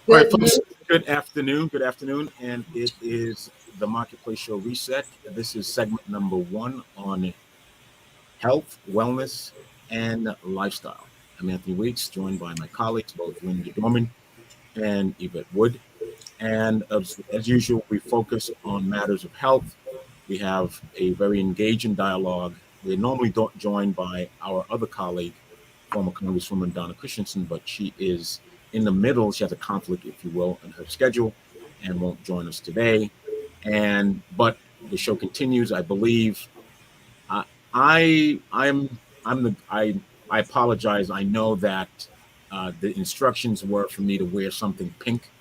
All right, Good folks, news. good afternoon, and it is the Marketplace Show Reset. This is segment number 1 on health, wellness, and lifestyle. I'm Anthony Weeks, joined by my colleagues, both Linda Dorman and Yvette Wood. And as usual, we focus on matters of health. We have a very engaging dialogue. We're normally joined by our other colleague, former Congresswoman Donna Christensen, but she is in the middle. She has a conflict, if you will, in her schedule and won't join us today. But the show continues. I believe I apologize. I know that the instructions were for me to wear something pink,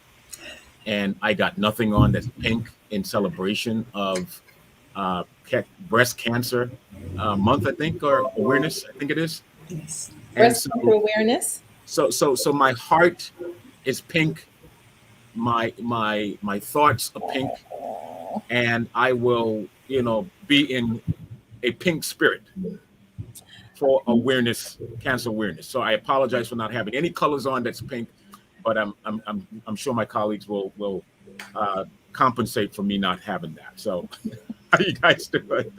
and I got nothing on that's pink in celebration of breast cancer month, I think, or awareness. I think it is. Yes. And Breast cancer awareness. So my heart is pink. My thoughts are pink, and I will, be in a pink spirit for awareness, cancer awareness. So I apologize for not having any colors on that's pink, but I'm sure my colleagues will compensate for me not having that. So how you guys doing?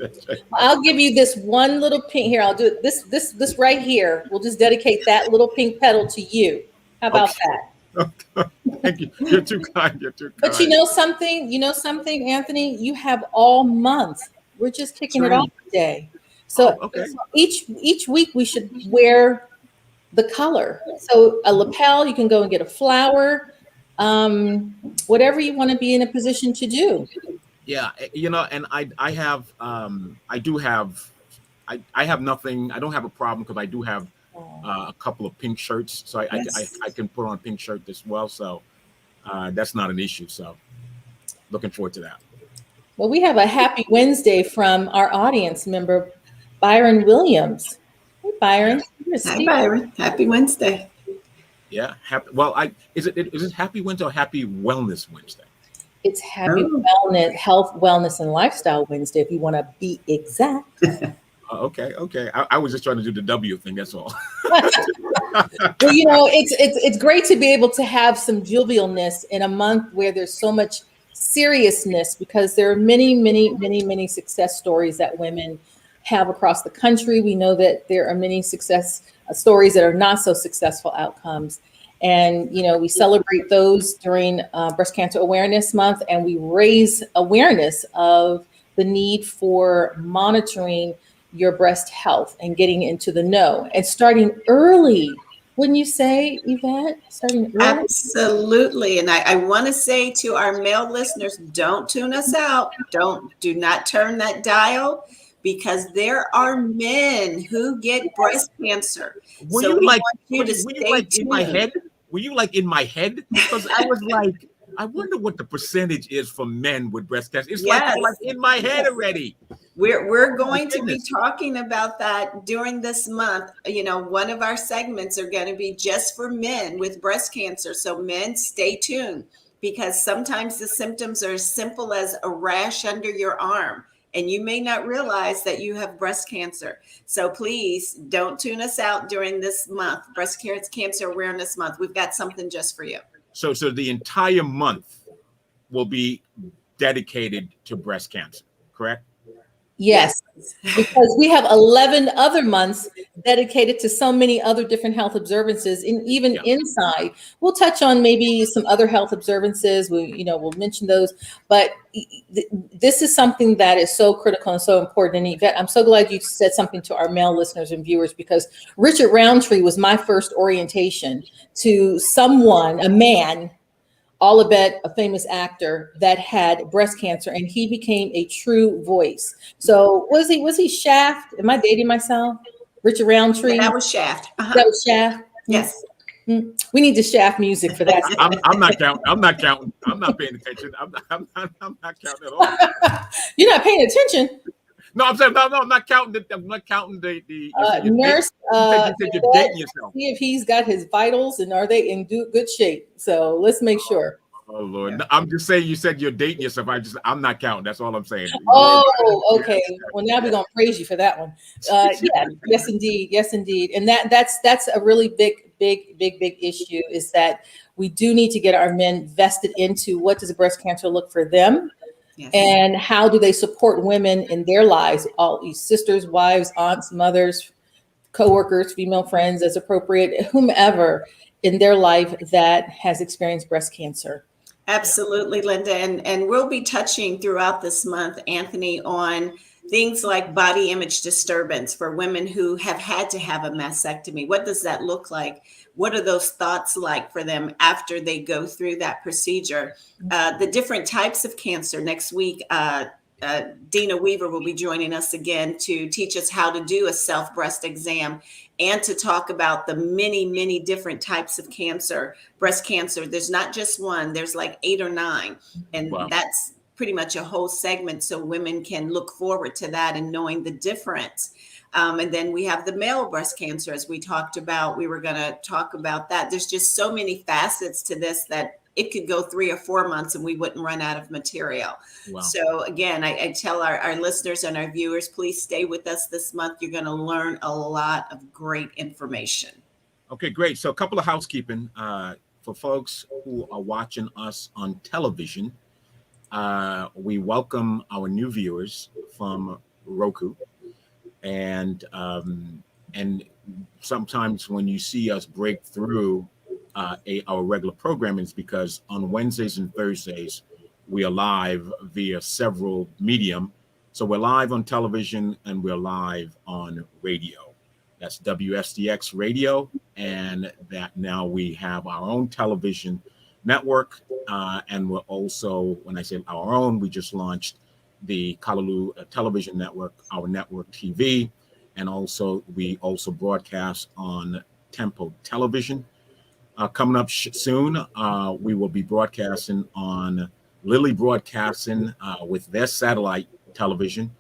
I'll give you this one little pink here. I'll do it. This right here. We'll just dedicate that little pink petal to you. How about that? Thank you. You're too kind. But you know something, Anthony, you have all month. We're just kicking it off today. So, okay. So each week we should wear the color. So a lapel, you can go and get a flower, whatever you want to be in a position to do. Yeah, and I have nothing. I don't have a problem because I do have a couple of pink shirts, so I can put on a pink shirt as well. So that's not an issue. So looking forward to that. Well, we have a happy Wednesday from our audience member, Byron Williams. Hey, Byron. Hi, Byron. Happy Wednesday. Yeah. Happy. Well, is it Happy Wednesday or Happy Wellness Wednesday? It's Happy Wellness, Health, Wellness, and Lifestyle Wednesday, if you want to be exact. Okay. I was just trying to do the W thing. That's all. Well, it's great to be able to have some jovialness in a month where there's so much seriousness, because there are many success stories that women have across the country. We know that there are many success stories that are not so successful outcomes. And, we celebrate those during Breast Cancer Awareness Month, and we raise awareness of the need for monitoring your breast health and getting into the know and starting early. Wouldn't you say, Yvette? Starting early? Absolutely. And I want to say to our male listeners, don't tune us out. Do not turn that dial, because there are men who get breast cancer. Were you like in my head? Were you like in my head? Because I was like, I wonder what the percentage is for men with breast cancer. It's like in my head already. We're going to be talking about that during this month. One of our segments are going to be just for men with breast cancer. So men, stay tuned, because sometimes the symptoms are as simple as a rash under your arm, and you may not realize that you have breast cancer. So please don't tune us out during this month, Breast Cancer Awareness Month. We've got something just for you. So the entire month will be dedicated to breast cancer, correct? Yes, because we have 11 other months dedicated to so many other different health observances, and even inside, we'll touch on maybe some other health observances. We'll mention those, but this is something that is so critical and so important. And Yvette, I'm so glad you said something to our male listeners and viewers, because Richard Roundtree was my first orientation to someone, a man, Olivet, a famous actor that had breast cancer, and he became a true voice. So was he Shaft? Am I dating myself? Richard Roundtree? Yeah, that was Shaft. Uh-huh. That was Shaft? Yes. We need the Shaft music for that. I'm not counting. I'm not paying attention. I'm not counting at all. You're not paying attention? No, I'm saying no. I'm not counting I'm not counting the nurse. You said you're dating yourself. See if he's got his vitals and are they in good shape. So let's make sure. Oh Lord, no, I'm just saying you said you're dating yourself. I'm not counting. That's all I'm saying. Oh, okay. Well, now we're gonna praise you for that one. Yes, indeed. And that's a really big issue is that we do need to get our men vested into what does breast cancer look for them. Yes. And how do they support women in their lives, all these sisters, wives, aunts, mothers, coworkers, female friends, as appropriate, whomever in their life that has experienced breast cancer. Absolutely, Linda. And we'll be touching throughout this month, Anthony, on things like body image disturbance for women who have had to have a mastectomy. What does that look like? What are those thoughts like for them after they go through that procedure? The different types of cancer. Next week, Dina Weaver will be joining us again to teach us how to do a self breast exam and to talk about the many different types of cancer, breast cancer. There's not just one, there's like 8 or 9. And wow. That's pretty much a whole segment so women can look forward to that and knowing the difference. And then we have the male breast cancer, as we talked about. We were going to talk about that. There's just so many facets to this that it could go 3 or 4 months and we wouldn't run out of material. Wow. So again, I tell our listeners and our viewers, please stay with us this month. You're going to learn a lot of great information. Okay, great. So a couple of housekeeping for folks who are watching us on television. We welcome our new viewers from Roku, and sometimes when you see us break through our regular programming, is because on Wednesdays and Thursdays we are live via several medium. So we're live on television and we're live on radio. That's WSDX radio, and that now we have our own television network, and we're also, when I say our own, we just launched the Callaloo television network, our network TV, and also we also broadcast on Tempo Television. Coming up soon, we will be broadcasting on Lily Broadcasting with their satellite television.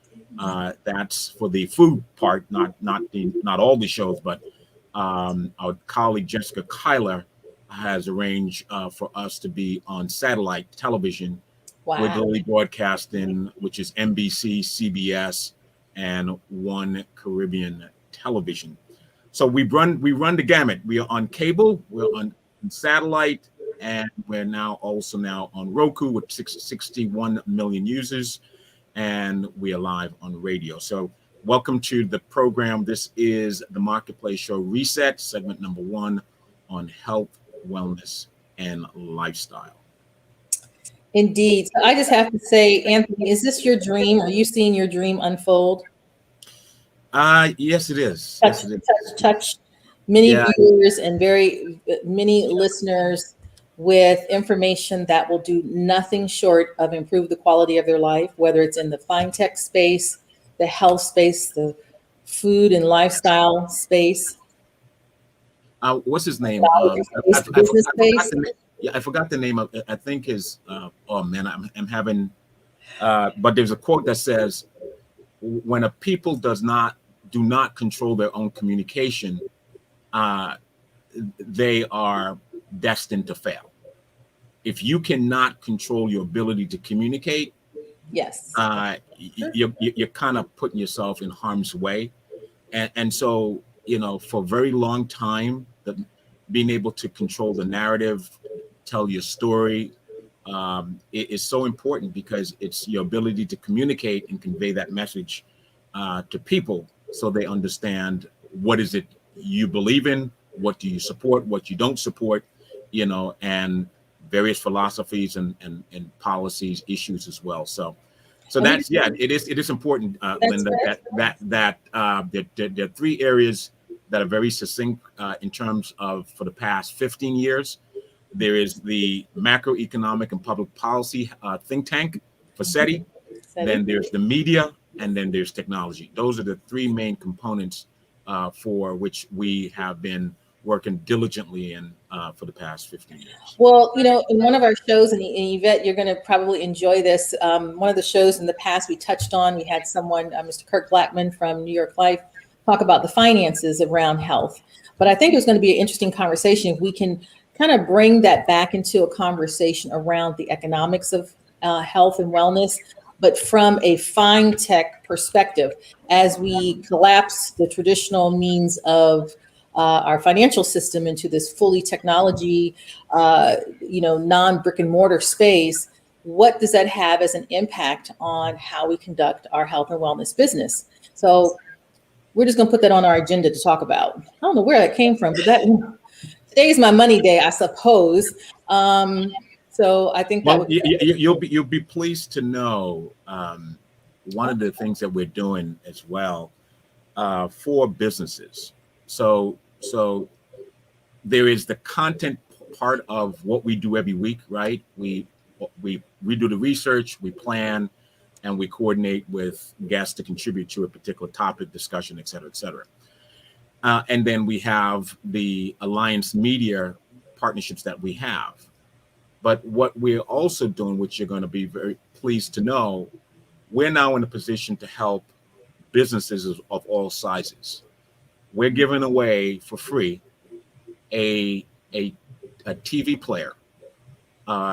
That's for the food part, not all the shows, but our colleague Jessica Kyler has arranged for us to be on satellite television. Wow. With Lily Broadcasting, which is NBC, CBS, and One Caribbean Television. So we run the gamut. We are on cable, we're on satellite, and we're now on Roku with 61 million users, and we are live on radio. So welcome to the program. This is the Marketplace Show Reset, segment number 1 on health, wellness, and lifestyle. Indeed. So I just have to say, Anthony, is this your dream? Are you seeing your dream unfold? Yes, it is. Touch many viewers and very many listeners with information that will do nothing short of improve the quality of their life, whether it's in the fintech space, the health space, the food and lifestyle space. What's his name? I forgot the name of it. I think his, oh man, I'm having, but there's a quote that says, when a people do not control their own communication, they are destined to fail. If you cannot control your ability to communicate, yes, you're kind of putting yourself in harm's way. And so, for a very long time, being able to control the narrative, tell your story, it is so important because it's your ability to communicate and convey that message to people so they understand what is it you believe in, what do you support, what you don't support, and various philosophies and policies, issues as well. So that's, it is important, Linda, right. that there are 3 areas that are very succinct in terms of, for the past 15 years. There is the macroeconomic and public policy think tank, FACETI. Then there's the media, and then there's technology. Those are the 3 main components for which we have been working diligently in for the past 15 years. Well, in one of our shows, and Yvette, you're going to probably enjoy this. One of the shows in the past we touched on, we had someone, Mr. Kirk Blackman from New York Life, talk about the finances around health. But I think it was going to be an interesting conversation if we can kind of bring that back into a conversation around the economics of health and wellness, but from a fine tech perspective, as we collapse the traditional means of our financial system into this fully technology, non-brick and mortar space, what does that have as an impact on how we conduct our health and wellness business? So we're just going to put that on our agenda to talk about. I don't know where that came from, but today is my money day, I suppose. So I think that you'll be pleased to know one of the things that we're doing as well for businesses. So there is the content part of what we do every week, right? We do the research, we plan, and we coordinate with guests to contribute to a particular topic, discussion, et cetera. And then we have the Alliance Media partnerships that we have. But what we're also doing, which you're going to be very pleased to know, we're now in a position to help businesses of all sizes. We're giving away for free a TV player.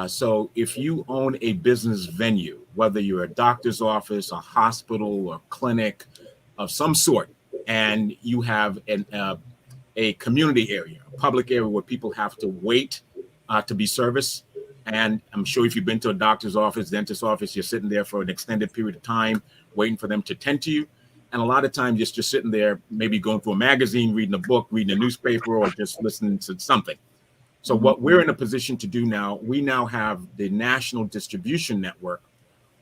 So if you own a business venue, whether you're a doctor's office, a hospital, or clinic of some sort, and you have a community area, a public area where people have to wait to be serviced, and I'm sure if you've been to a doctor's office, dentist's office, you're sitting there for an extended period of time waiting for them to tend to you. And a lot of times just sitting there, maybe going through a magazine, reading a book, reading a newspaper, or just listening to something. So what we're in a position to do now, we now have the national distribution network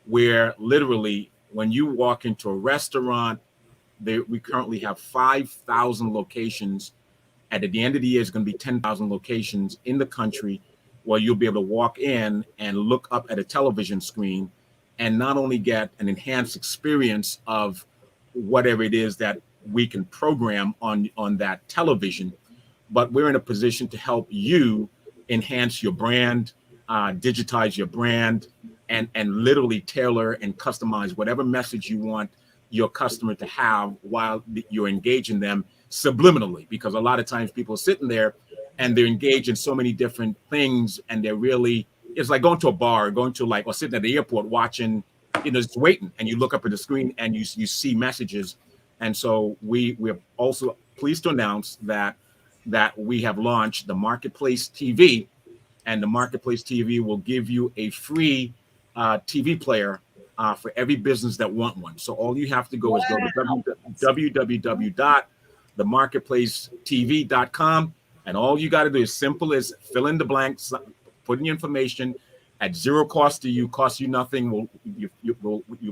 where literally when you walk into a restaurant, we currently have 5,000 locations. And at the end of the year, it's going to be 10,000 locations in the country where you'll be able to walk in and look up at a television screen and not only get an enhanced experience of whatever it is that we can program on that television, but we're in a position to help you enhance your brand, digitize your brand, and literally tailor and customize whatever message you want your customer to have while you're engaging them subliminally. Because a lot of times people are sitting there and they're engaged in so many different things, and it's like going to a bar, or sitting at the airport watching, just waiting, and you look up at the screen and you see messages. And so we're also pleased to announce that we have launched the Marketplace TV, and the Marketplace TV will give you a free TV player for every business that want one. So all you have to go is go to www.themarketplacetv.com, and all you got to do is simple as fill in the blanks, put in your information at zero cost to you, costs you nothing. You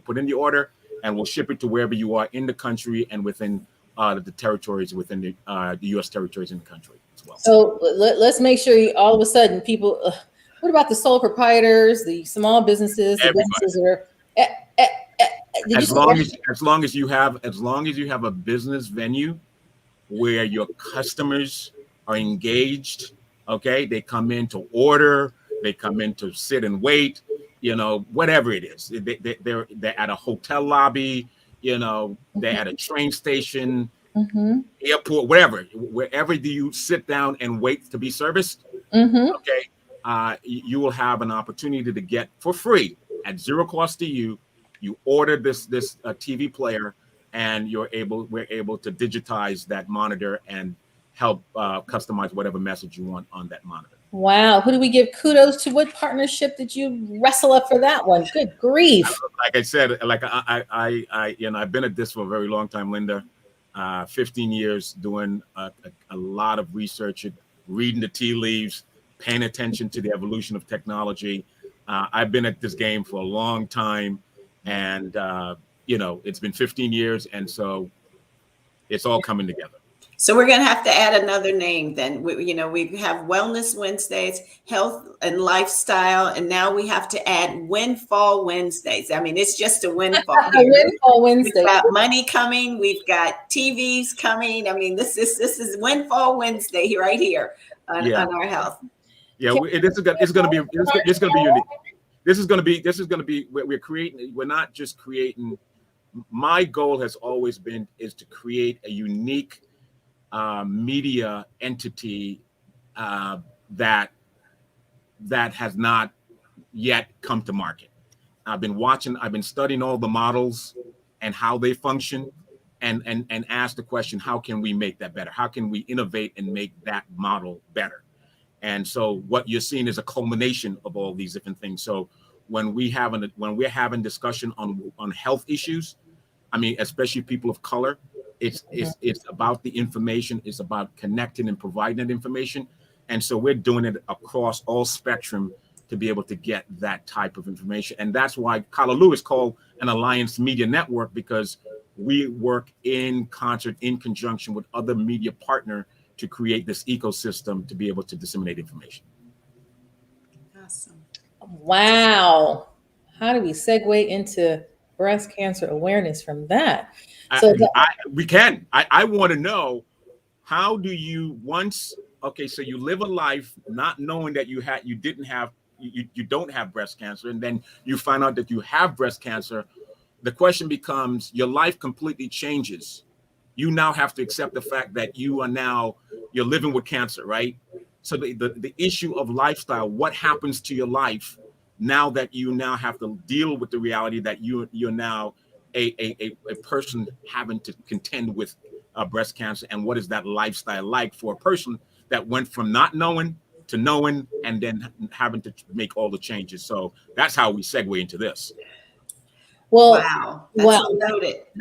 put in the order, and we'll ship it to wherever you are in the country and within the territories within the U.S. territories in the country as well. So let's make sure all of a sudden people. What about the sole proprietors, the small businesses, the businesses that are? As long as you have a business venue where your customers are engaged, okay, they come in to order, they come in to sit and wait, whatever it is. They're at a hotel lobby, they're at a train station, airport, wherever do you sit down and wait to be serviced, okay, you will have an opportunity to get for free at zero cost to you. You order this TV player, and we're able to digitize that monitor and help customize whatever message you want on that monitor. Wow. Who do we give kudos to? What partnership did you wrestle up for that one? Good grief. Like I said, I've been at this for a very long time, Linda. 15 years doing a lot of research, reading the tea leaves, paying attention to the evolution of technology. I've been at this game for a long time, and it's been 15 years, and so it's all coming together. So we're going to have to add another name then. We have Wellness Wednesdays, Health and Lifestyle, and now we have to add Windfall Wednesdays. I mean, it's just a windfall. Windfall Wednesday. We've got money coming. We've got TVs coming. I mean, this is Windfall Wednesday right here on our health. Yeah, it's going to be unique. This is going to be we're creating. We're not just creating. My goal has always been is to create a unique media entity that has not yet come to market. I've been studying all the models and how they function, and ask the question, how can we make that better? How can we innovate and make that model better? And so what you're seeing is a culmination of all these different things. So when we're having discussion on health issues, I mean, especially people of color, it's about the information. It's about connecting and providing that information. And so we're doing it across all spectrum to be able to get that type of information. And that's why Kalaloo is called an Alliance Media Network, because we work in concert, in conjunction with other media partner to create this ecosystem to be able to disseminate information. Awesome. Wow. How do we segue into breast cancer awareness from that? We can. I want to know, how do you so you live a life not knowing that you don't have breast cancer, and then you find out that you have breast cancer. The question becomes, your life completely changes. You now have to accept the fact that you're living with cancer, right? So the issue of lifestyle, what happens to your life now that you now have to deal with the reality that you're now a person having to contend with breast cancer, and what is that lifestyle like for a person that went from not knowing to knowing and then having to make all the changes. So that's how we segue into this. Well, wow, that's a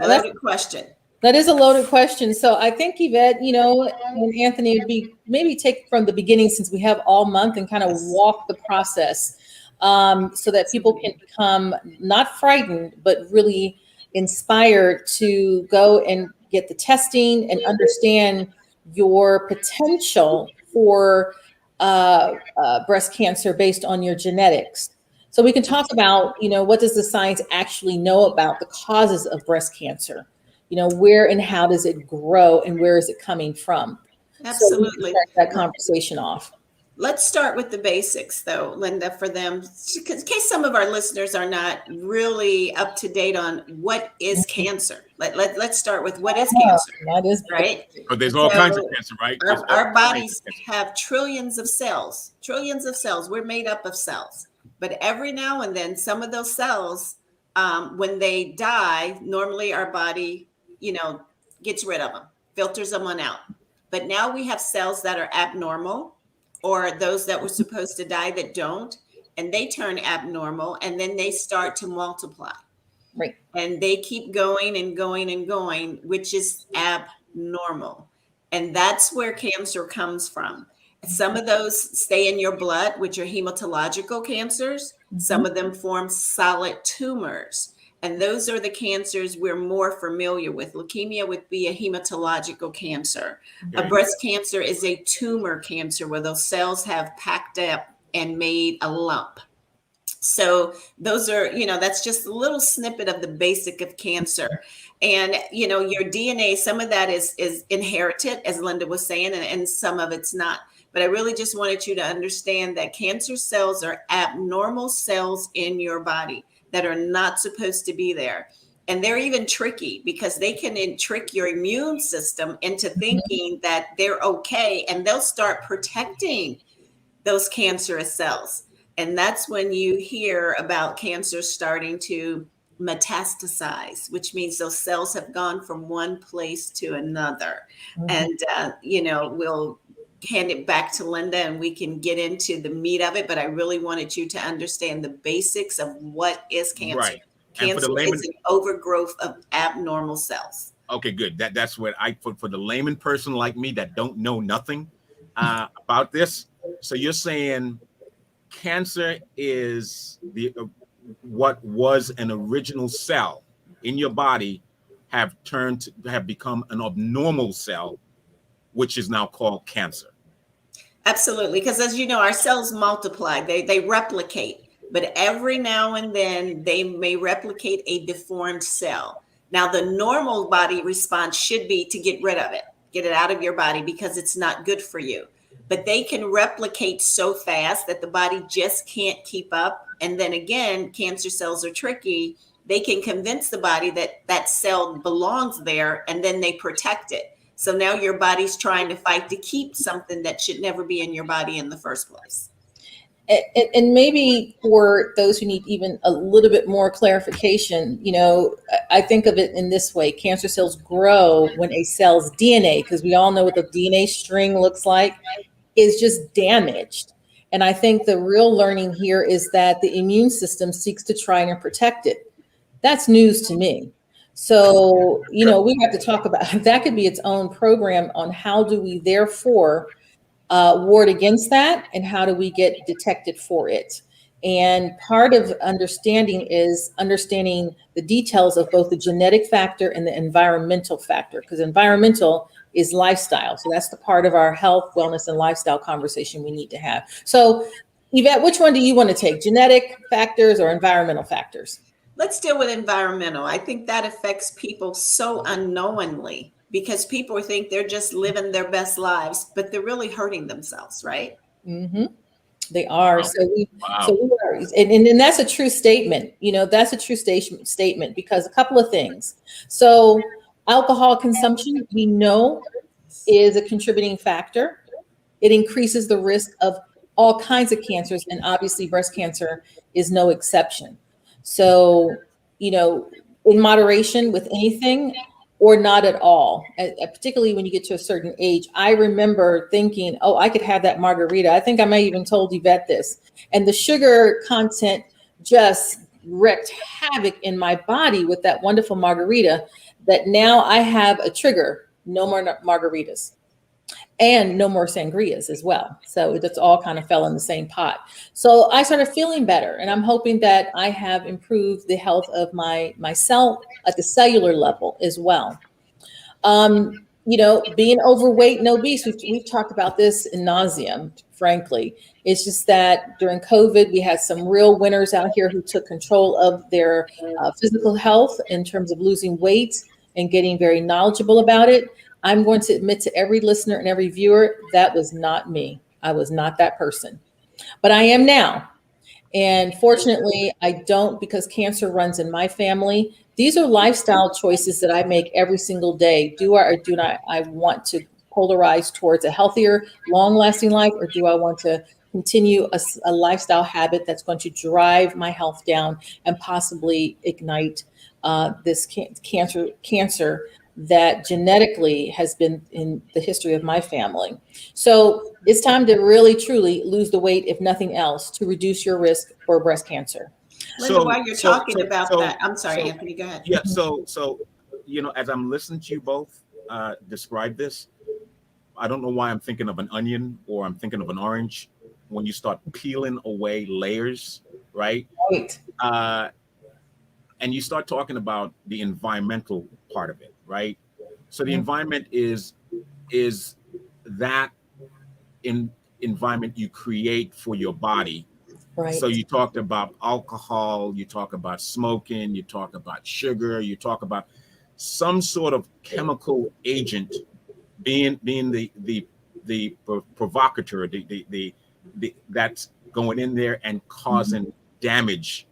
loaded question. That is a loaded question. So I think, Yvette, and Anthony, would be maybe take from the beginning, since we have all month, and kind of walk the process so that people can become not frightened, but really inspired to go and get the testing and understand your potential for breast cancer based on your genetics. So we can talk about, what does the science actually know about the causes of breast cancer? Where and how does it grow, and where is it coming from? Absolutely. So we can start that conversation off. Let's start with the basics, though, Linda, for them, in case some of our listeners are not really up to date on what is cancer. Let's start with what is cancer. That is right. But there's all kinds of cancer, right? Our bodies have trillions of cells. Trillions of cells. We're made up of cells. But every now and then, some of those cells, when they die, normally our body, gets rid of them, filters them on out. But now we have cells that are abnormal, or those that were supposed to die that don't, and they turn abnormal, and then they start to multiply. Right. And they keep going and going and going, which is abnormal. And that's where cancer comes from. Some of those stay in your blood, which are hematological cancers. Mm-hmm. Some of them form solid tumors. And those are the cancers we're more familiar with. Leukemia would be a hematological cancer. Okay. A breast cancer is a tumor cancer where those cells have packed up and made a lump. So those are, that's just a little snippet of the basic of cancer. And, your DNA, some of that is inherited, as Linda was saying, and some of it's not. But I really just wanted you to understand that cancer cells are abnormal cells in your body that are not supposed to be there. And they're even tricky because they can trick your immune system into thinking that they're okay, and they'll start protecting those cancerous cells. And that's when you hear about cancer starting to metastasize, which means those cells have gone from one place to another. Mm-hmm. And, we'll hand it back to Linda and we can get into the meat of it. But I really wanted you to understand the basics of what is cancer. Right. Cancer is an overgrowth of abnormal cells. Okay, good. That's what for the layman person like me that don't know nothing about this. So you're saying cancer is what was an original cell in your body have become an abnormal cell, which is now called cancer. Absolutely, because as you know, our cells multiply, they replicate, but every now and then they may replicate a deformed cell. Now, the normal body response should be to get rid of it, get it out of your body because it's not good for you. But they can replicate so fast that the body just can't keep up. And then again, cancer cells are tricky. They can convince the body that that cell belongs there, and then they protect it. So now your body's trying to fight to keep something that should never be in your body in the first place. And maybe for those who need even a little bit more clarification, I think of it in this way. Cancer cells grow when a cell's DNA, because we all know what the DNA string looks like, is just damaged. And I think the real learning here is that the immune system seeks to try and protect it. That's news to me. So, we have to talk about that. Could be its own program on how do we therefore ward against that, and how do we get detected for it. And part of understanding is understanding the details of both the genetic factor and the environmental factor, because environmental is lifestyle. So that's the part of our health, wellness, and lifestyle conversation we need to have. So Yvette, which one do you want to take? Genetic factors or environmental factors? Let's deal with environmental. I think that affects people so unknowingly, because people think they're just living their best lives, but they're really hurting themselves, right? Mm-hmm. They are. Wow. So we are, and that's a true statement. That's a true statement, because a couple of things. So alcohol consumption, we know, is a contributing factor. It increases the risk of all kinds of cancers, and obviously breast cancer is no exception. So, in moderation with anything, or not at all, particularly when you get to a certain age. I remember thinking, oh, I could have that margarita. I think I may even told Yvette this. And the sugar content just wreaked havoc in my body with that wonderful margarita, that now I have a trigger. No more margaritas. And no more sangrias as well. So that's all kind of fell in the same pot. So I started feeling better, and I'm hoping that I have improved the health of my cell at the cellular level as well. Being overweight and obese, we've talked about this in nauseam, frankly. It's just that during COVID, we had some real winners out here who took control of their physical health in terms of losing weight and getting very knowledgeable about it. I'm going to admit to every listener and every viewer, that was not me. I was not that person, but I am now. And fortunately, I don't, because cancer runs in my family. These are lifestyle choices that I make every single day. Do I or do not I want to polarize towards a healthier, long-lasting life, or do I want to continue a lifestyle habit that's going to drive my health down and possibly ignite this cancer that genetically has been in the history of my family. So it's time to really, truly lose the weight, if nothing else, to reduce your risk for breast cancer. Linda, while you're talking about that, I'm sorry, Anthony, go ahead. Yeah, so as I'm listening to you both describe this, I don't know why I'm thinking of an onion or I'm thinking of an orange when you start peeling away layers, right? Right. And you start talking about the environmental part of it, right? So the environment is that environment you create for your body. Right. So you talked about alcohol, you talk about smoking, you talk about sugar, you talk about some sort of chemical agent being the provocateur, the that's going in there and causing damage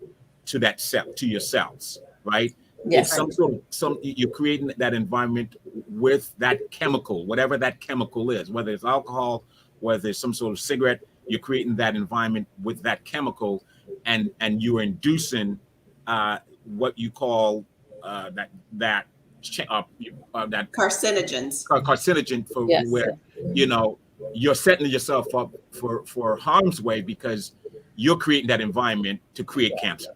to that cell, to your cells, right? Yes. It's you're creating that environment with that chemical, whatever that chemical is, whether it's alcohol, whether it's some sort of cigarette, you're creating that environment with that chemical, and you're inducing what you call that carcinogen for yes. where you're setting yourself up for harm's way because you're creating that environment to create cancer.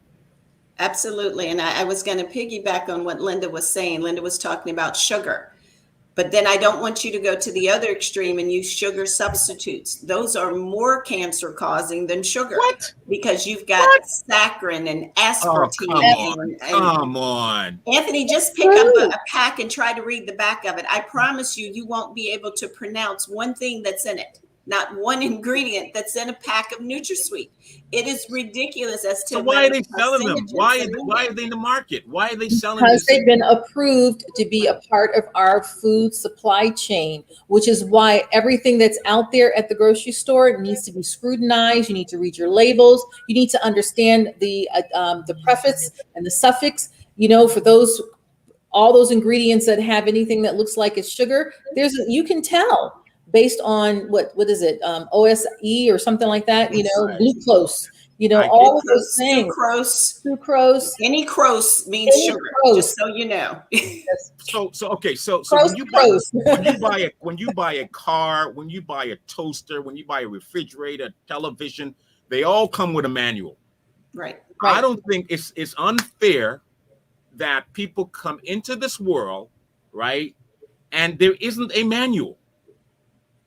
Absolutely. And I was going to piggyback on what Linda was saying. Linda was talking about sugar, but then I don't want you to go to the other extreme and use sugar substitutes. Those are more cancer causing than sugar. What? Because you've got saccharin and aspartame. Oh, come on. Anthony, just pick up a pack and try to read the back of it. I promise you won't be able to pronounce one thing that's in it. Not one ingredient that's in a pack of NutraSweet. It is ridiculous as to. So why are they selling them? Why are they in the market? Why are they selling? Because they've been approved to be a part of our food supply chain, which is why everything that's out there at the grocery store needs to be scrutinized. You need to read your labels. You need to understand the preface and the suffix. For all those ingredients that have anything that looks like it's sugar, you can tell. based on what is it? OSE or something like that, Right. glucose, I all of those things. Sucrose. Any crose means Any sugar, crose. just so you know. So okay, so Crose, when you buy crose. when you buy a car, when you buy a toaster, when you buy a refrigerator, television, they all come with a manual. Right. I don't think it's unfair that people come into this world, right, and there isn't a manual.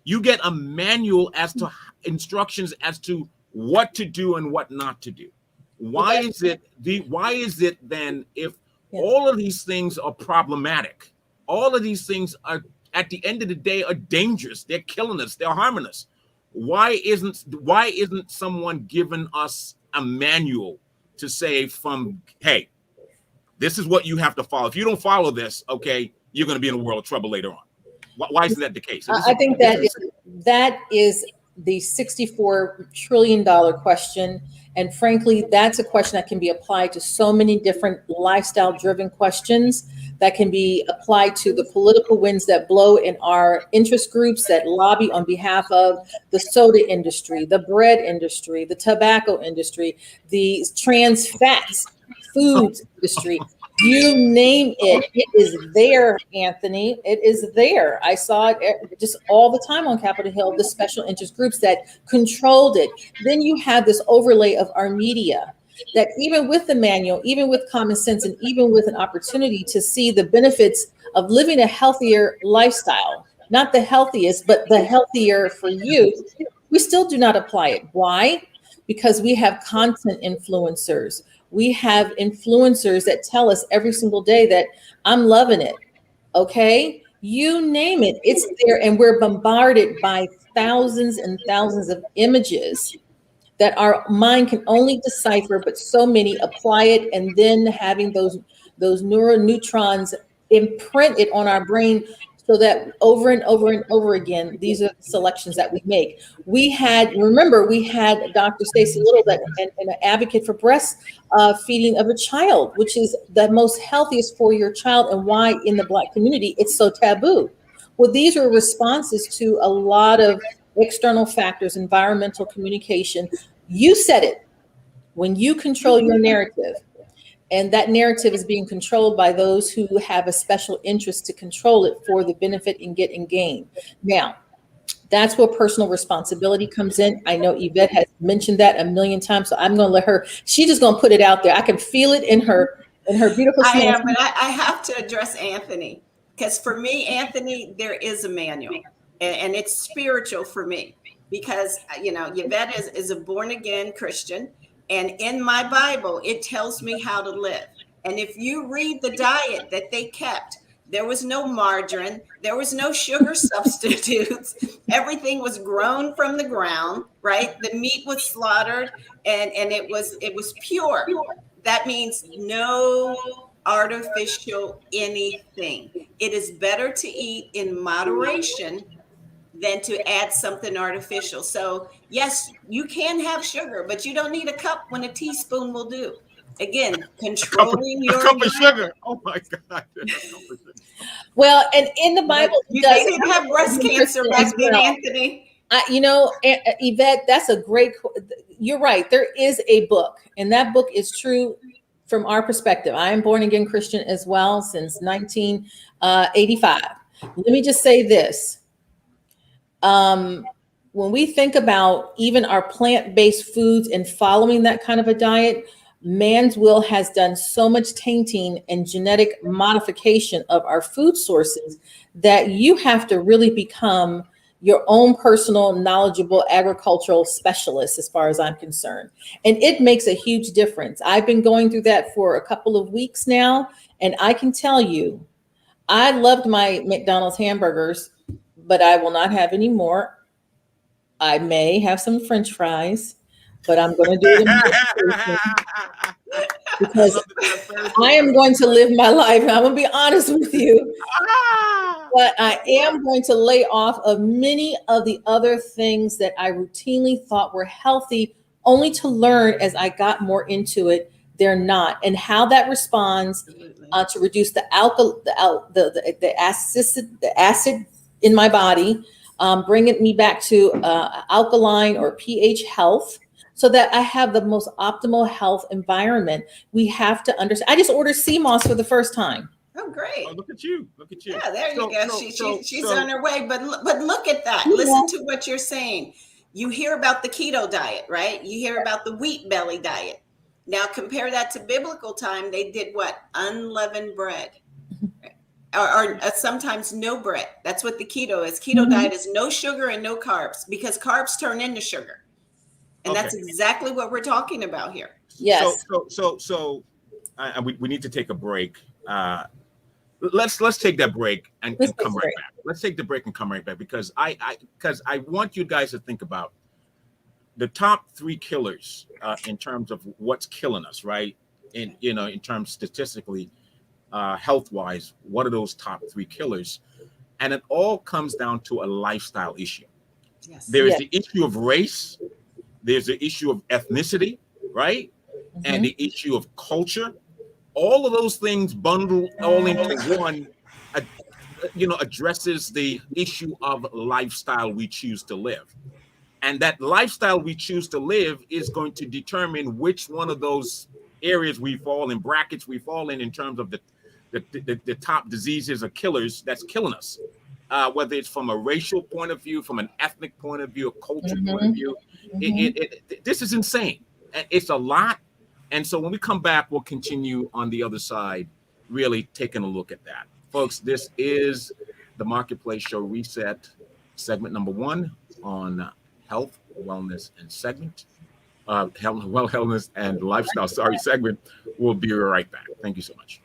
You get a manual as to instructions as to what to do and what not to do. Why is it then, if all of these things are problematic, all of these things are at the end of the day are dangerous, they're killing us, they're harming us, why isn't someone giving us a manual to say from, hey, this is what you have to follow. If you don't follow this, okay, you're going to be in a world of trouble later on. Why isn't that the case? I think that is the $64 trillion question. And frankly, that's a question that can be applied to so many different lifestyle-driven questions that can be applied to the political winds that blow in our interest groups that lobby on behalf of the soda industry, the bread industry, the tobacco industry, the trans fats, foods industry. You name it, it is there, Anthony. It is there. I saw it just all the time on Capitol Hill, the special interest groups that controlled it. Then you have this overlay of our media that even with the manual, even with common sense, and even with an opportunity to see the benefits of living a healthier lifestyle, not the healthiest, but the healthier for you, we still do not apply it. Why? Because we have content influencers. We have influencers that tell us every single day that I'm loving it. Okay. You name it, it's there. And we're bombarded by thousands and thousands of images that our mind can only decipher, but so many apply it. And then having those neuroneurons imprint it on our brain so that over and over and over again, these are the selections that we make. We had Dr. Stacey Little, that an advocate for breast feeding of a child, which is the most healthiest for your child, and why in the Black community it's so taboo. Well, these are responses to a lot of external factors, environmental communication. You said it. When you control your narrative, and that narrative is being controlled by those who have a special interest to control it for the benefit and get and gain. Now, that's where personal responsibility comes in. I know Yvette has mentioned that a million times, so I'm going to let her. She's just going to put it out there. I can feel it in her beautiful. I am, but I have to address Anthony, because for me, Anthony, there is a manual, and it's spiritual for me, because Yvette is a born again Christian. And in my Bible, it tells me how to live. And if you read the diet that they kept, there was no margarine, there was no sugar substitutes. Everything was grown from the ground, right? The meat was slaughtered, and it was pure. That means no artificial anything. It is better to eat in moderation than to add something artificial. So yes, you can have sugar, but you don't need a cup when a teaspoon will do. Again, controlling your cup of sugar. Oh my God. Well, and in the Bible, they didn't have breast cancer back then, Anthony. Yvette, that's a great. You're right. There is a book, and that book is true from our perspective. I am born again Christian as well since 1985. Let me just say this. When we think about even our plant-based foods and following that kind of a diet, man's will has done so much tainting and genetic modification of our food sources that you have to really become your own personal, knowledgeable agricultural specialist, as far as I'm concerned. And it makes a huge difference. I've been going through that for a couple of weeks now, and I can tell you, I loved my McDonald's hamburgers, but I will not have any more. I may have some French fries, but I'm going to do it because I am going to live my life. And I'm going to be honest with you, but I am going to lay off of many of the other things that I routinely thought were healthy, only to learn as I got more into it, they're not. And how that responds to reduce the acid in my body, bringing me back to alkaline or pH health, so that I have the most optimal health environment. We have to understand. I just ordered sea moss for the first time. Oh, great. Oh, look at you. Look at you. Yeah, there you go. She's on her way. But look at that. Yeah. Listen to what you're saying. You hear about the keto diet, right? You hear about the wheat belly diet. Now compare that to biblical time. They did what? Unleavened bread. Or sometimes no bread. That's what the keto is. Keto diet is no sugar and no carbs, because carbs turn into sugar. And that's exactly what we're talking about here. Yes. So we need to take a break. Let's take that break and come right back. Let's take the break and come right back, because I want you guys to think about the top 3 killers in terms of what's killing us, right? In terms statistically, health-wise, what are those top 3 killers? And it all comes down to a lifestyle issue. Yes. There is the issue of race. There's the issue of ethnicity, right? And the issue of culture. All of those things bundled all into one, addresses the issue of lifestyle we choose to live. And that lifestyle we choose to live is going to determine which one of those areas we fall in, brackets we fall in terms of the top diseases or killers that's killing us. Whether it's from a racial point of view, from an ethnic point of view, a culture point of view. This is insane. It's a lot. And so when we come back, we'll continue on the other side, really taking a look at that. Folks, this is the Marketplace Show Reset, segment number 1 on health, wellness, and wellness and lifestyle. Segment. We'll be right back. Thank you so much.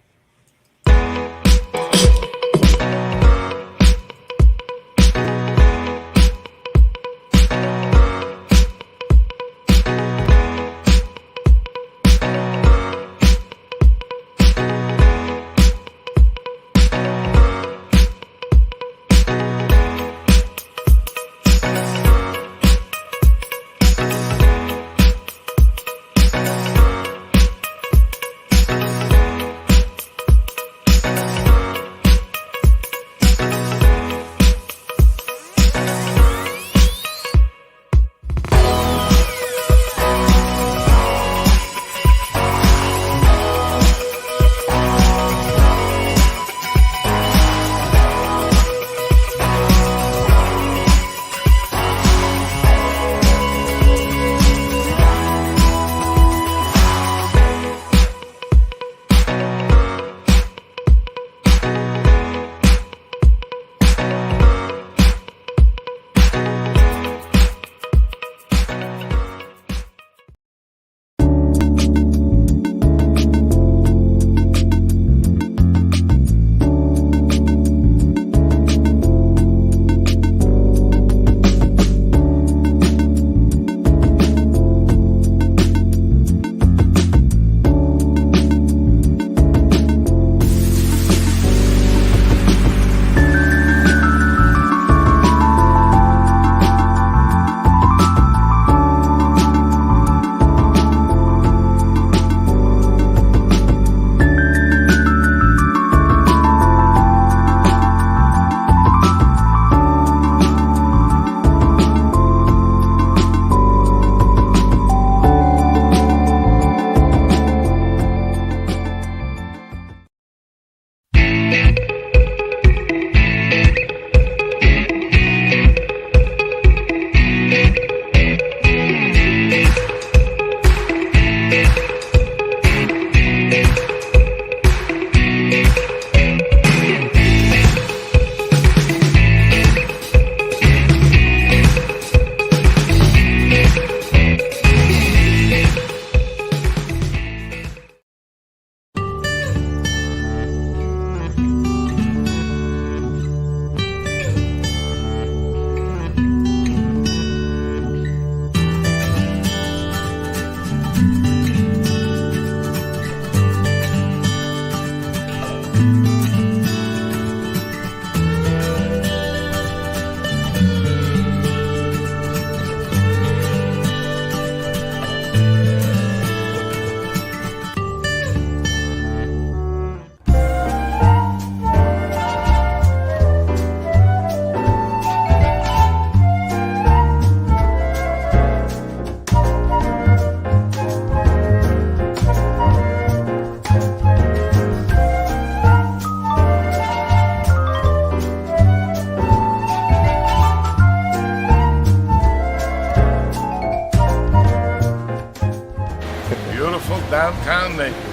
downtown Naples.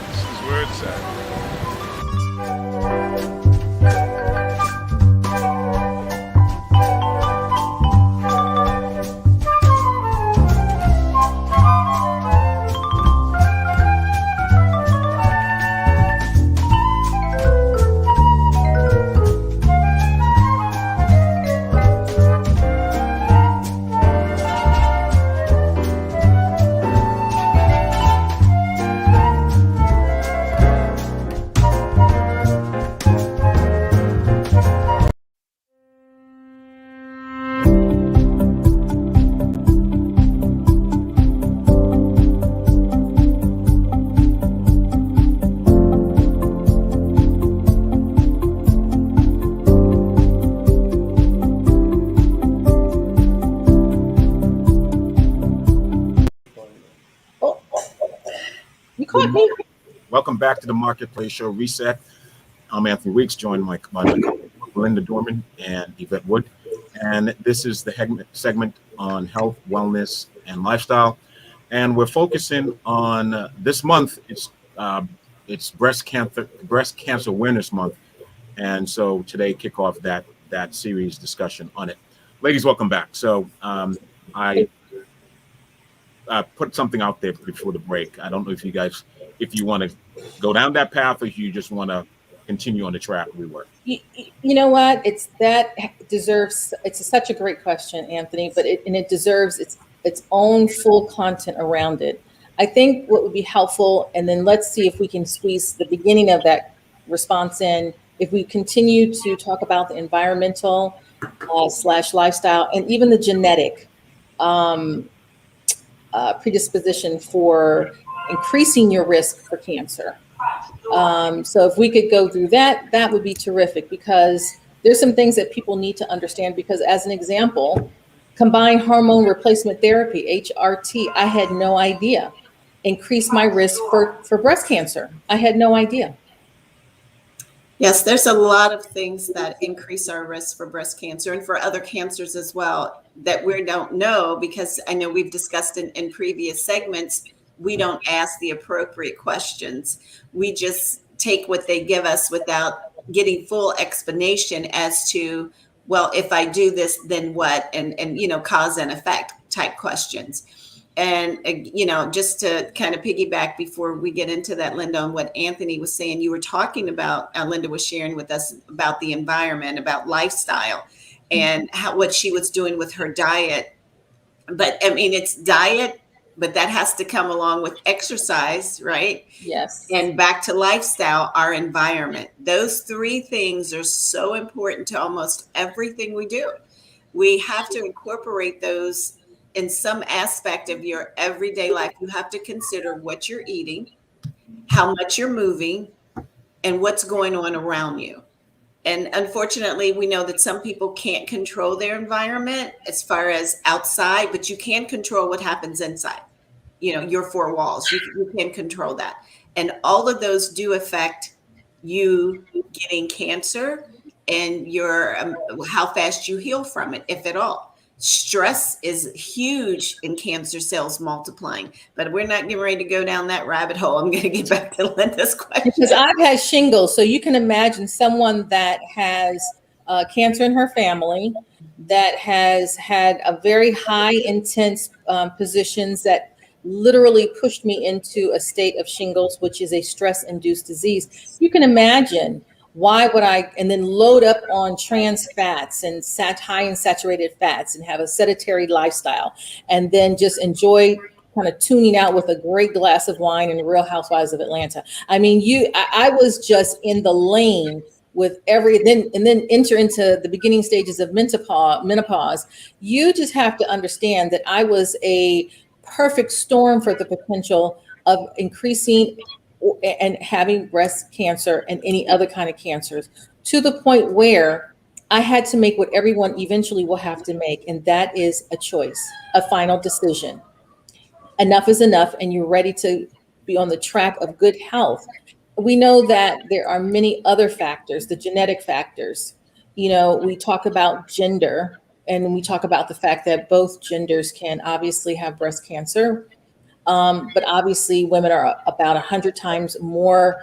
This is where it's at. Welcome back to the Marketplace Show Reset. I'm Anthony Weeks, joined by my colleagues Linda Dorman and Yvette Wood. And this is the segment on health, wellness, and lifestyle. And we're focusing on this month. It's breast cancer awareness month. And so today, kick off that series discussion on it. Ladies, welcome back. So I put something out there before the break. I don't know if you want to go down that path or if you just want to continue on the track we were. You know what? It's such a great question, Anthony, but it deserves its own full content around it. I think what would be helpful, and then let's see if we can squeeze the beginning of that response in, if we continue to talk about the environmental / lifestyle and even the genetic predisposition for increasing your risk for cancer. So if we could go through that would be terrific, because there's some things that people need to understand. Because as an example, combined hormone replacement therapy, HRT, I had no idea increased my risk for breast cancer. I had no idea. Yes, there's a lot of things that increase our risk for breast cancer and for other cancers as well that we don't know, because I know we've discussed in previous segments, we don't ask the appropriate questions. We just take what they give us without getting full explanation as to, well, if I do this, then what? And cause and effect type questions. And, just to kind of piggyback before we get into that, Linda, on what Anthony was saying, you were talking about, Linda was sharing with us about the environment, about lifestyle, and what she was doing with her diet. But I mean, it's diet, but that has to come along with exercise, right? Yes. And back to lifestyle, our environment. Those three things are so important to almost everything we do. We have to incorporate those in some aspect of your everyday life. You have to consider what you're eating, how much you're moving, and what's going on around you. And unfortunately, we know that some people can't control their environment as far as outside, but you can control what happens inside, your four walls. You can control that. And all of those do affect you getting cancer and your how fast you heal from it, if at all. Stress is huge in cancer cells multiplying, but we're not getting ready to go down that rabbit hole. I'm going to get back to Linda's question. Because I've had shingles, so you can imagine someone that has cancer in her family, that has had a very high intense positions that literally pushed me into a state of shingles, which is a stress-induced disease. You can imagine why would I, and then load up on trans fats and high in saturated fats and have a sedentary lifestyle, and then just enjoy kind of tuning out with a great glass of wine and Real Housewives of Atlanta. I mean, I was just in the lane with then enter into the beginning stages of menopause. You just have to understand that I was a perfect storm for the potential of increasing and having breast cancer and any other kind of cancers, to the point where I had to make what everyone eventually will have to make, and that is a choice, a final decision. Enough is enough, and you're ready to be on the track of good health. We know that there are many other factors, the genetic factors. We talk about gender, and we talk about the fact that both genders can obviously have breast cancer. But obviously, women are about 100 times more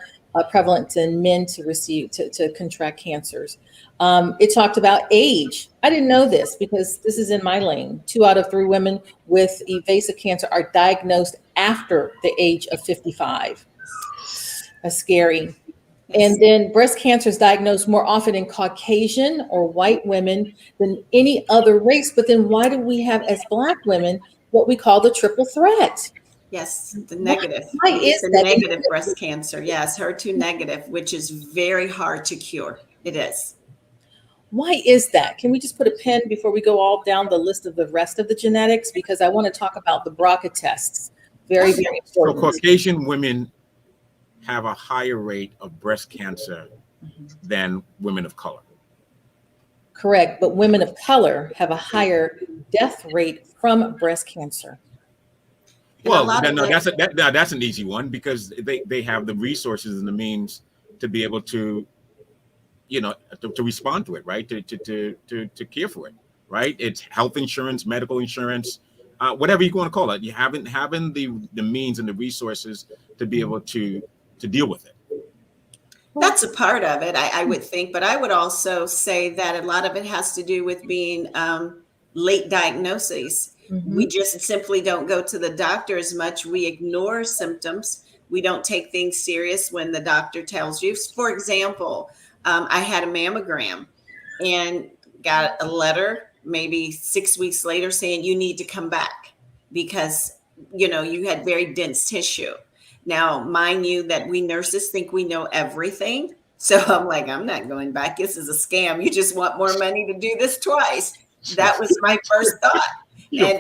prevalent than men to contract cancers. It talked about age. I didn't know this because this is in my lane. 2 out of 3 women with evasive cancer are diagnosed after the age of 55. That's scary. Yes. And then breast cancer is diagnosed more often in Caucasian or white women than any other race. But then why do we have, as Black women, what we call the triple threat? Yes, the negative. Why is The that? negative breast cancer. Yes, HER2 negative, which is very hard to cure. It is. Why is that? Can we just put a pin before we go all down the list of the rest of the genetics? Because I want to talk about the BRCA tests. Very, very So important. Caucasian women have a higher rate of breast cancer than women of color. Correct. But women of color have a higher death rate from breast cancer. Well, that's an easy one because they have the resources and the means to be able to, to respond to it, right? To care for it, right? It's health insurance, medical insurance, whatever you want to call it. You having the means and the resources to be able to deal with it. That's a part of it, I would think, but I would also say that a lot of it has to do with being late diagnoses. We just simply don't go to the doctor as much. We ignore symptoms. We don't take things serious when the doctor tells you. For example, I had a mammogram and got a letter maybe 6 weeks later saying you need to come back because, you had very dense tissue. Now, mind you that we nurses think we know everything. So I'm like, I'm not going back. This is a scam. You just want more money to do this twice. That was my first thought. You're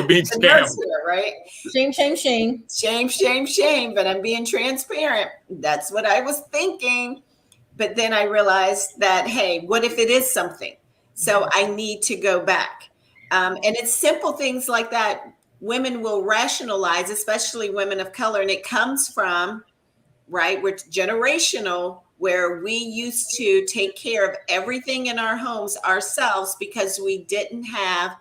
being scammed. Here, right? Shame, shame, shame. Shame, shame, shame. But I'm being transparent. That's what I was thinking. But then I realized that, hey, what if it is something? So I need to go back. And it's simple things like that. Women will rationalize, especially women of color. And it comes from, right, we're generational, where we used to take care of everything in our homes ourselves because we didn't have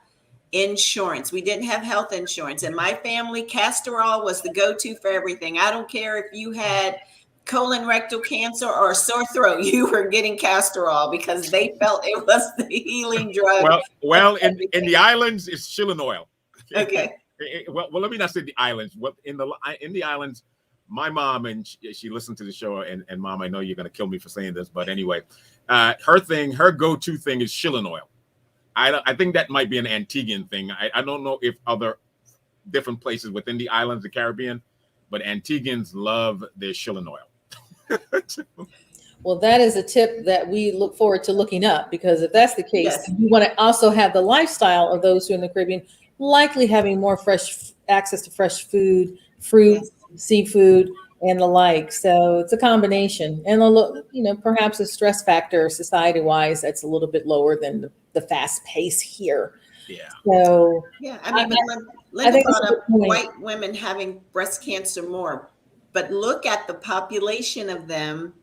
insurance. We didn't have health insurance. In my family, castor oil was the go-to for everything. I don't care if you had colon rectal cancer or a sore throat, you were getting castor oil because they felt it was the healing drug. Well, in the islands, it's shilling oil. Okay. Well, let me not say the islands. Well, in the islands, my mom, and she listened to the show, and Mom, I know you're going to kill me for saying this, but anyway, her go-to thing is shilling oil. I think that might be an Antiguan thing. I don't know if other different places within the islands, the Caribbean, but Antiguans love their shilling oil. Well, that is a tip that we look forward to looking up, because if that's the case, Yes. you want to also have the lifestyle of those who are in the Caribbean, likely having more fresh access to fresh food, fruit, Yes. seafood, and the like. So it's a combination, and perhaps a stress factor society-wise that's a little bit lower than the fast pace here. Yeah. So Yeah, I mean, I Linda think brought that's a up good point. white women having breast cancer more, but look at the population of them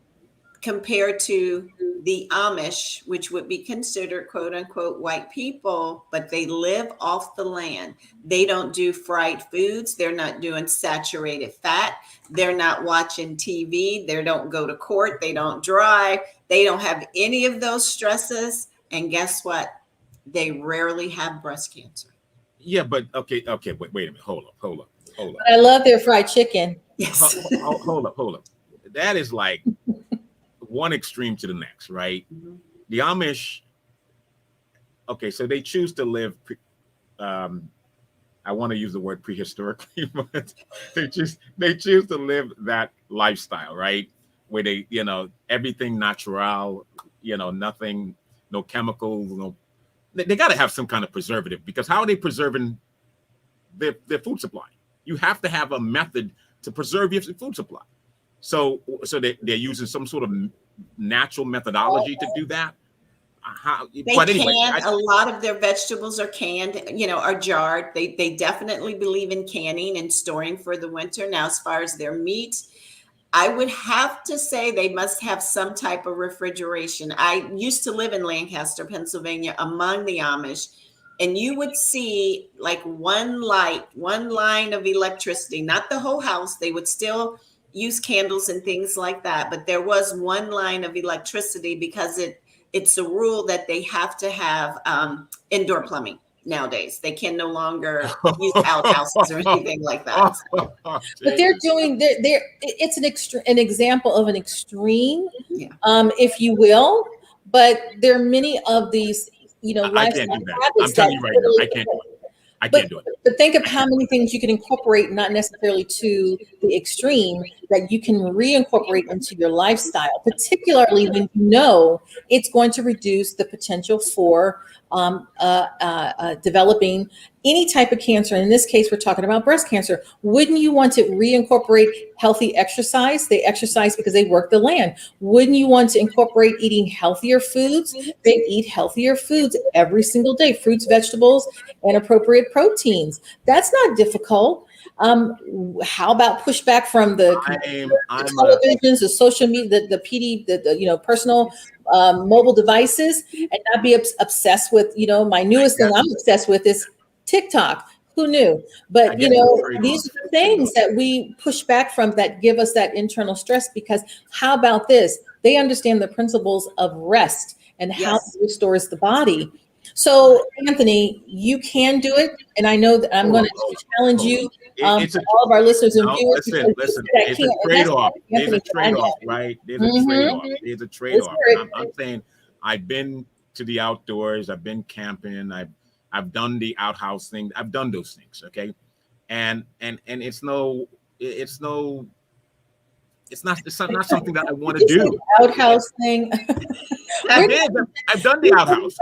compared to the Amish, which would be considered quote unquote white people, but they live off the land. They don't do fried foods. They're not doing saturated fat. They're not watching TV. They don't go to court. They don't drive. They don't have any of those stresses. And guess what? They rarely have breast cancer. Yeah, but okay. Wait a minute. Hold up. I love their fried chicken. Yes. Hold up. That is like one extreme to the next, right? Mhm. The Amish, okay, so they choose to live, I want to use the word prehistorically, but they choose to live that lifestyle, right? Where they, everything natural, nothing, no chemicals, they got to have some kind of preservative, because how are they preserving their food supply? You have to have a method to preserve your food supply. So they're using some sort of natural methodology to do that. But anyway, a lot of their vegetables are canned, are jarred. They definitely believe in canning and storing for the winter. Now, as far as their meat, I would have to say they must have some type of refrigeration. I used to live in Lancaster, Pennsylvania, among the Amish, and you would see like one line of electricity, not the whole house. They would still use candles and things like that, but there was one line of electricity because it's a rule that they have to have indoor plumbing nowadays. They can no longer use outhouses or anything like that. But they're doing it's an example of an extreme, Yeah. if you will. But there are many of these, I can't lifestyle do that. habits I'm telling you that right now, literally- I can't do it. I can't do it. But think of how many things you can incorporate, not necessarily to the extreme, that you can reincorporate into your lifestyle, particularly when you know it's going to reduce the potential for developing any type of cancer. In this case, we're talking about breast cancer. Wouldn't you want to reincorporate healthy exercise? They exercise because they work the land. Wouldn't you want to incorporate eating healthier foods? They eat healthier foods every single day, fruits, vegetables, and appropriate proteins. That's not difficult. How about pushback from the televisions, the social media, the PD, the personal mobile devices, and not be obsessed with, my newest thing I'm obsessed with is TikTok. Who knew? But these are the things that we push back from that give us that internal stress, because how about this? They understand the principles of rest and how it restores the body. So, Anthony, you can do it, and I know that I'm going to challenge you. It's all of our listeners and viewers. Listen. It's a trade-off. There's a trade-off, right? There's a trade-off. There's a trade-off. I'm saying I've been to the outdoors. I've been camping. I've done the outhouse thing. I've done those things. Okay, and it's not something that I want to do. Outhouse thing. I've done the outhouse.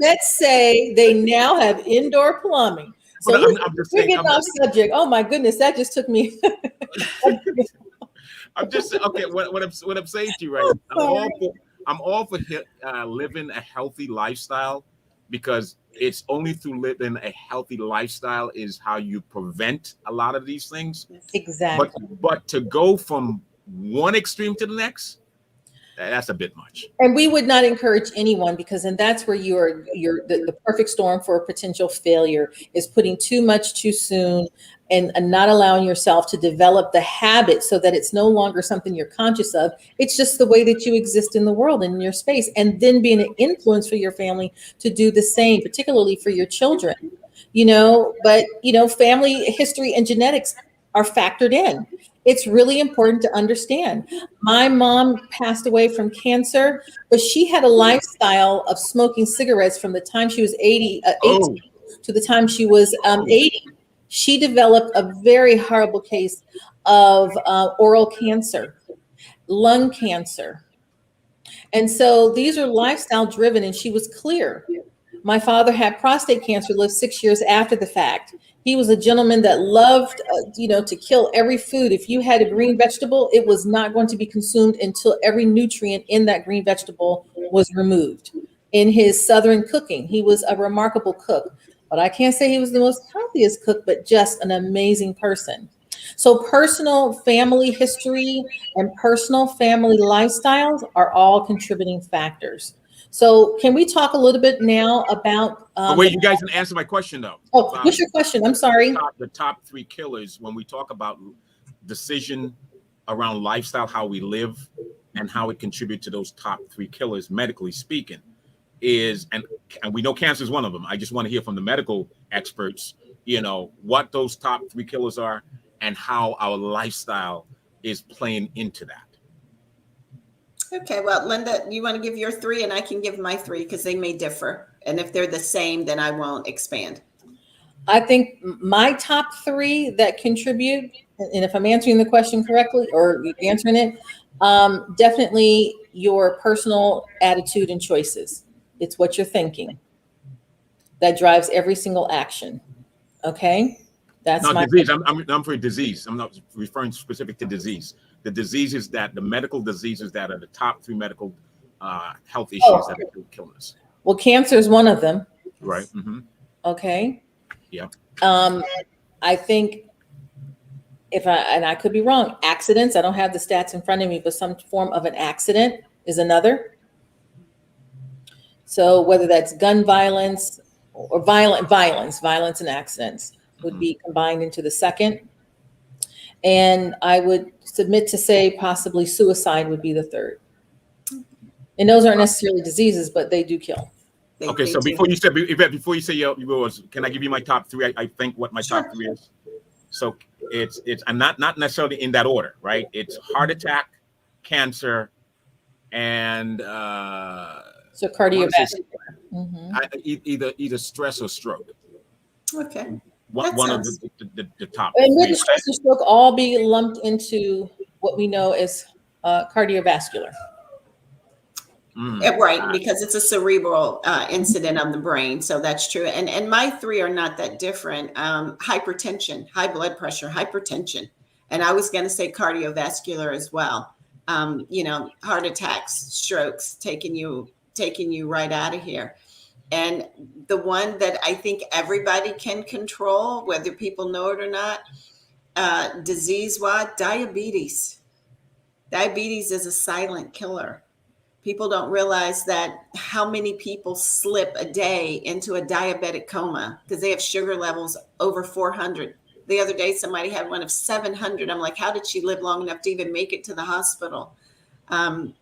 Vets say they now have indoor plumbing. So we're getting off subject. Oh my goodness, that just took me. I'm just okay. What I'm saying to you, right? I'm all for living a healthy lifestyle, because it's only through living a healthy lifestyle is how you prevent a lot of these things. Exactly. But to go from one extreme to the next, that's a bit much. And we would not encourage anyone, because then that's where you're the perfect storm for potential failure, is putting too much too soon and not allowing yourself to develop the habit so that it's no longer something you're conscious of. It's just the way that you exist in the world and in your space, and then being an influence for your family to do the same, particularly for your children. But family history and genetics are factored in. It's really important to understand. My mom passed away from cancer, but she had a lifestyle of smoking cigarettes from the time she was 18 to the time she was 80. She developed a very horrible case of oral cancer, lung cancer. And so these are lifestyle driven, and she was clear. My father had prostate cancer, lived 6 years after the fact. He was a gentleman that loved, to kill every food. If you had a green vegetable, it was not going to be consumed until every nutrient in that green vegetable was removed. In his Southern cooking, he was a remarkable cook. But I can't say he was the most healthiest cook, but just an amazing person. So personal family history and personal family lifestyles are all contributing factors. So can we talk a little bit now about... wait, you guys didn't answer my question, though. Oh, what's your question? I'm sorry. The top 3 killers, when we talk about decision around lifestyle, how we live, and how it contributes to those top 3 killers, medically speaking, is, and we know cancer is one of them. I just want to hear from the medical experts, what those top 3 killers are and how our lifestyle is playing into that. Okay, well, Linda, you want to give your 3 and I can give my 3, because they may differ. And if they're the same, then I won't expand. I think my top 3 that contribute, and if I'm answering the question correctly or answering it, definitely your personal attitude and choices. It's what you're thinking that drives every single action. Okay? That's my disease. I'm for disease. I'm not referring specific to disease. The diseases the medical diseases that are the top 3 medical health issues that are killing us. Well, cancer is one of them. Right. Mm-hmm. Okay. Yeah. I think and I could be wrong, accidents, I don't have the stats in front of me, but some form of an accident is another. So whether that's gun violence or violence and accidents would be combined into the second. And I would submit to say possibly suicide would be the third. And those aren't necessarily diseases, but they do kill. Okay, so before you say yours, can I give you my top three? I think what my top three is. So it's I'm not necessarily in that order, right? It's heart attack, cancer, and so cardiovascular. Either stress or stroke. Okay. One of the top. And would stress and stroke all be lumped into what we know as cardiovascular? Right, because it's a cerebral incident on the brain, so that's true. And my three are not that different. Hypertension, high blood pressure, hypertension, and I was going to say cardiovascular as well. Heart attacks, strokes, taking you right out of here. And the one that I think everybody can control, whether people know it or not, disease-wise, diabetes. Diabetes is a silent killer. People don't realize that how many people slip a day into a diabetic coma because they have sugar levels over 400. The other day, somebody had one of 700. I'm like, how did she live long enough to even make it to the hospital? And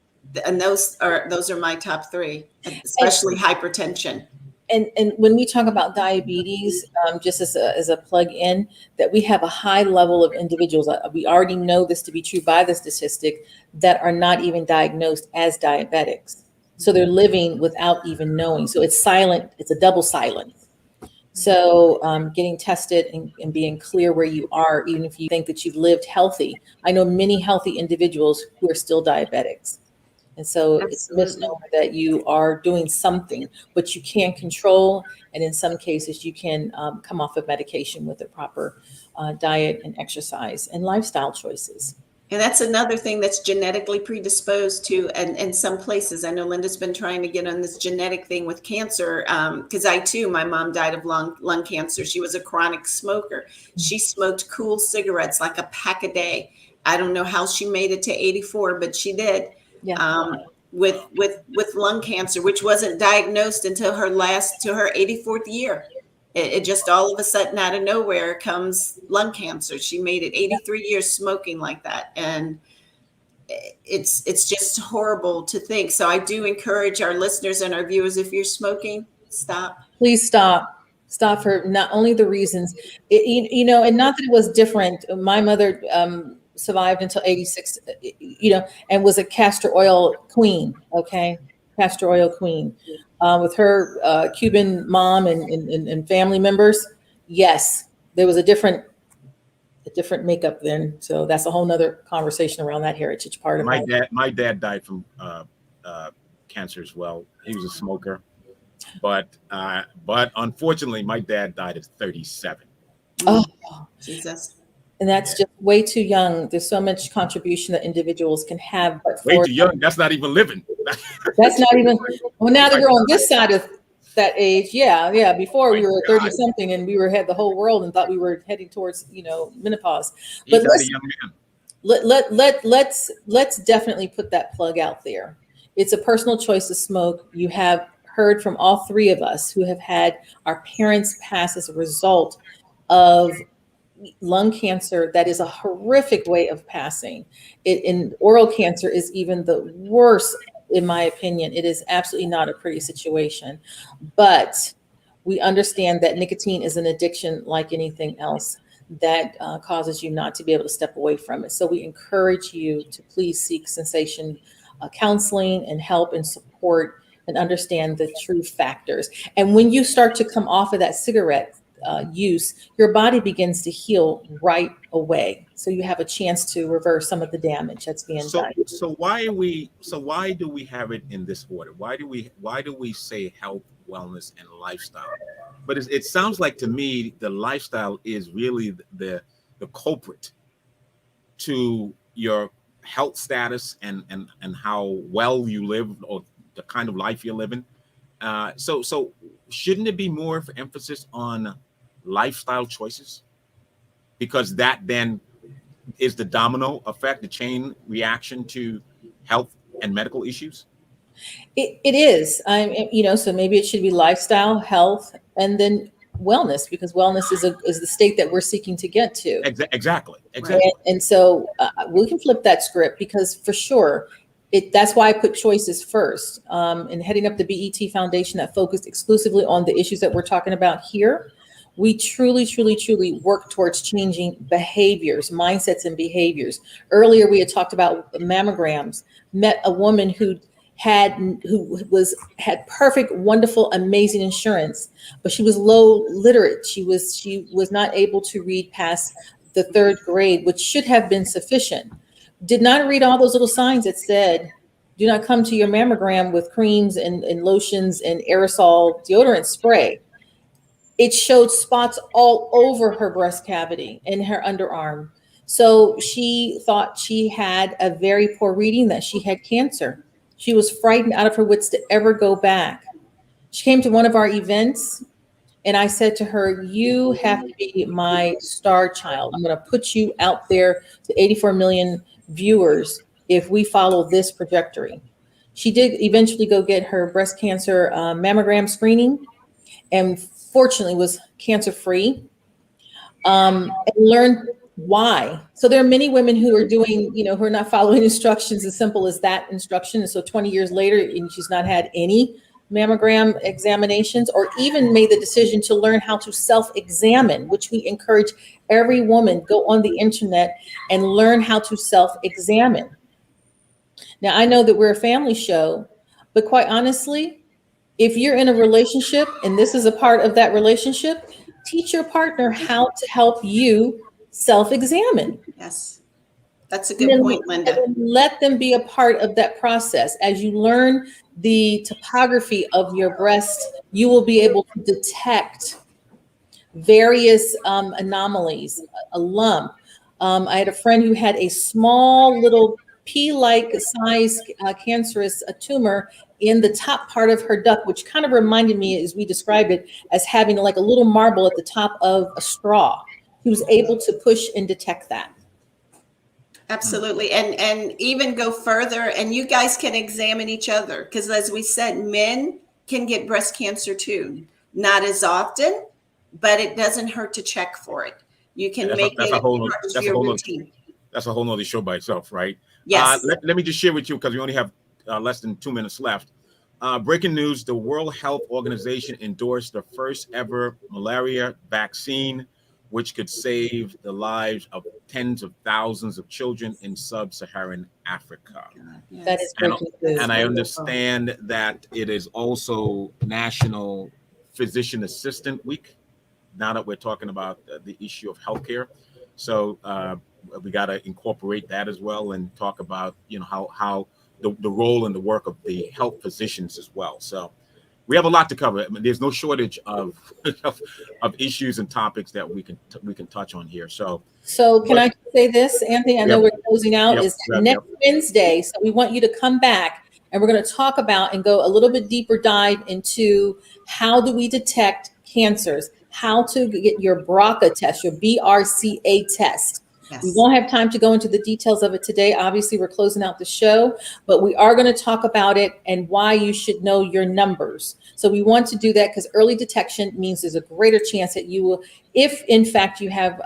those are my top three, especially hypertension. And when we talk about diabetes, just as a plug in, that we have a high level of individuals, we already know this to be true by the statistic, that are not even diagnosed as diabetics. So they're living without even knowing. So it's silent. It's a double silence. So getting tested and being clear where you are, even if you think that you've lived healthy. I know many healthy individuals who are still diabetics. And so it's a misnomer that you are doing something, but you can control. And in some cases, you can come off of medication with a proper diet and exercise and lifestyle choices. And that's another thing that's genetically predisposed to. And in some places, I know Linda's been trying to get on this genetic thing with cancer. Because my mom died of lung cancer. She was a chronic smoker. She smoked cool cigarettes, like a pack a day. I don't know how she made it to 84, but she did. Yeah. With lung cancer, which wasn't diagnosed until her 84th year. It just all of a sudden out of nowhere comes lung cancer. She made it 83 years smoking like that. And it's just horrible to think. So I do encourage our listeners and our viewers, if you're smoking, stop. Please stop. Stop for not only the reasons, and not that it was different. My mother survived until 86, and was a castor oil queen. Okay. Castor oil queen, with her Cuban mom and family members. Yes, there was a different makeup then. So that's a whole nother conversation around that heritage part of my dad died from cancer as well. He was a smoker, but unfortunately, my dad died at 37. Oh, Jesus. And that's just way too young. There's so much contribution that individuals can have. But way too young. That's not even living. That's not even. Well, now that we're on this side of that age, yeah. Before we were 30 something, and we had the whole world and thought we were heading towards menopause. But let's definitely put that plug out there. It's a personal choice to smoke. You have heard from all three of us who have had our parents pass as a result of lung cancer. That is a horrific way of passing it. And oral cancer is even the worst, in my opinion. It is absolutely not a pretty situation, but we understand that nicotine is an addiction like anything else that causes you not to be able to step away from it. So we encourage you to please seek cessation counseling and help and support and understand the true factors. And when you start to come off of that cigarette use, your body begins to heal right away. So you have a chance to reverse some of the damage that's being done. So why do we have it in this order? Why do we say health, wellness, and lifestyle? But it sounds like to me the lifestyle is really the culprit to your health status and how well you live, or the kind of life you're living. So shouldn't it be more of emphasis on lifestyle choices? Because that then is the domino effect, the chain reaction to health and medical issues. It is. So maybe it should be lifestyle, health, and then wellness, because wellness is the state that we're seeking to get to. Exactly. And so we can flip that script, because for sure, that's why I put choices first. And heading up the BET Foundation that focused exclusively on the issues that we're talking about here, we truly, truly, truly work towards changing behaviors, mindsets, and behaviors. Earlier, we had talked about mammograms. Met a woman who had perfect, wonderful, amazing insurance, but she was low literate. She was not able to read past the 3rd grade, which should have been sufficient. Did not read all those little signs that said, do not come to your mammogram with creams and lotions and aerosol deodorant spray. It showed spots all over her breast cavity and her underarm. So she thought she had a very poor reading, that she had cancer. She was frightened out of her wits to ever go back. She came to one of our events, and I said to her, you have to be my star child. I'm going to put you out there to 84 million viewers if we follow this trajectory. She did eventually go get her breast cancer mammogram screening, and fortunately was cancer-free, and learned why. So there are many women who are doing, who are not following instructions as simple as that instruction. And so 20 years later, and she's not had any mammogram examinations, or even made the decision to learn how to self-examine, which we encourage every woman, go on the internet and learn how to self-examine. Now, I know that we're a family show, but quite honestly, if you're in a relationship and this is a part of that relationship, teach your partner how to help you self-examine. Yes, that's a good point, Linda. Let them be a part of that process. As you learn the topography of your breast, you will be able to detect various anomalies, a lump. I had a friend who had a small little pea-like size cancerous tumor in the top part of her duct, which kind of reminded me, as we described it, as having like a little marble at the top of a straw. He was able to push and detect that. Absolutely. And even go further, and you guys can examine each other, because as we said, men can get breast cancer too. Not as often, but it doesn't hurt to check for it. You can make it a part of your routine. That's a whole nother show by itself, right? Yes. Let me just share with you, because we only have less than 2 minutes left. Breaking news: the World Health Organization endorsed the first ever malaria vaccine, which could save the lives of tens of thousands of children in sub-Saharan Africa. Yes. That is breaking news. And I understand that it is also National Physician Assistant Week, now that we're talking about the issue of healthcare. So we got to incorporate that as well, and talk about, how the role and the work of the health physicians as well. So we have a lot to cover. I mean, there's no shortage of issues and topics that we can touch on here. So can I say this, Anthony? I know we're closing out. Next Wednesday. So we want you to come back, and we're going to talk about and go a little bit deeper dive into how do we detect cancers, how to get your BRCA test, your BRCA test. Yes. We won't have time to go into the details of it today. Obviously, we're closing out the show, but we are going to talk about it and why you should know your numbers. So we want to do that because early detection means there's a greater chance that you will, if in fact you have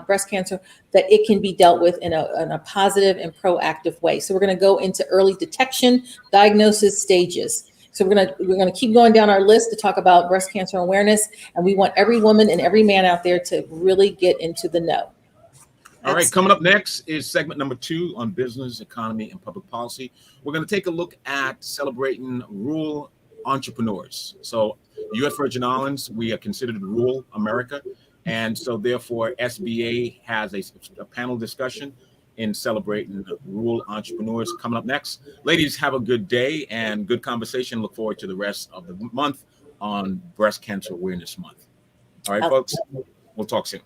breast cancer, that it can be dealt with in a positive and proactive way. So we're going to go into early detection, diagnosis, stages. So we're gonna keep going down our list to talk about breast cancer awareness, and we want every woman and every man out there to really get into the know. All right, coming up next is segment number 2 on business, economy, and public policy. We're going to take a look at celebrating rural entrepreneurs. So, U.S. Virgin Islands, we are considered rural America, and so therefore SBA has a panel discussion in celebrating rural entrepreneurs. Coming up next, ladies, have a good day and good conversation. Look forward to the rest of the month on Breast Cancer Awareness Month. All right, folks, we'll talk soon.